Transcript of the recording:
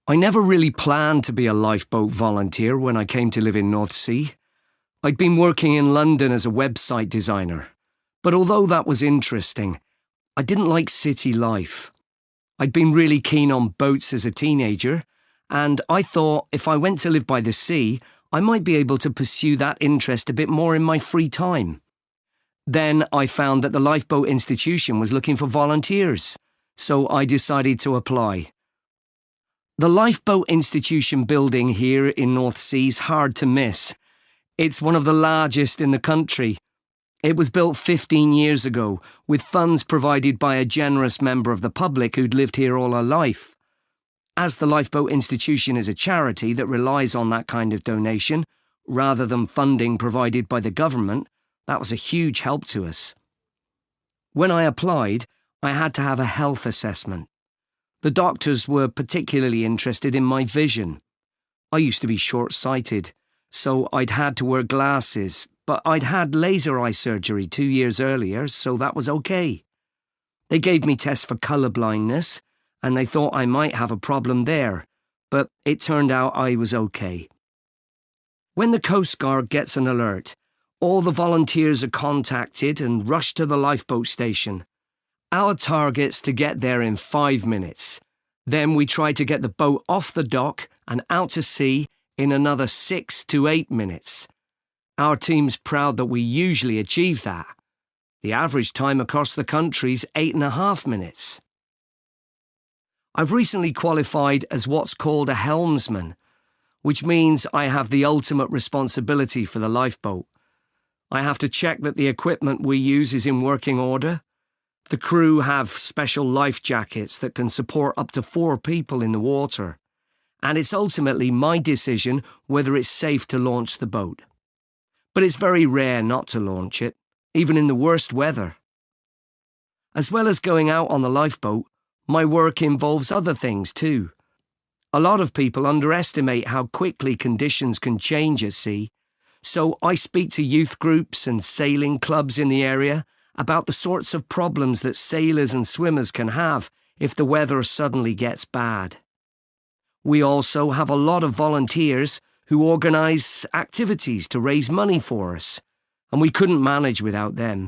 I never really planned to be a lifeboat volunteer when I came to live in North Sea. I'd been working in London as a website designer, but although that was interesting, I didn't like city life. I'd been really keen on boats as a teenager, and I thought if I went to live by the sea, I might be able to pursue that interest a bit more in my free time. Then I found that the Lifeboat Institution was looking for volunteers, so I decided to apply. The Lifeboat Institution building here in North Sea is hard to miss. It's one of the largest in the country. It was built 15 years ago, with funds provided by a generous member of the public who'd lived here all her life. As the Lifeboat Institution is a charity that relies on that kind of donation, rather than funding provided by the government, that was a huge help to us. When I applied, I had to have a health assessment. The doctors were particularly interested in my vision. I used to be short-sighted, so I'd had to wear glasses, but I'd had laser eye surgery 2 years earlier, so that was okay. They gave me tests for colour blindness, and they thought I might have a problem there, but it turned out I was okay. When the Coast Guard gets an alert, all the volunteers are contacted and rush to the lifeboat station. Our target's to get there in 5 minutes. Then we try to get the boat off the dock and out to sea in another 6 to 8 minutes. Our team's proud that we usually achieve that. The average time across the country's 8.5 minutes. I've recently qualified as what's called a helmsman, which means I have the ultimate responsibility for the lifeboat. I have to check that the equipment we use is in working order. The crew have special life jackets that can support up to 4 people in the water, and it's ultimately my decision whether it's safe to launch the boat. But it's very rare not to launch it, even in the worst weather. As well as going out on the lifeboat, my work involves other things too. A lot of people underestimate how quickly conditions can change at sea, so I speak to youth groups and sailing clubs in the area about the sorts of problems that sailors and swimmers can have if the weather suddenly gets bad. We also have a lot of volunteers who organise activities to raise money for us, and we couldn't manage without them.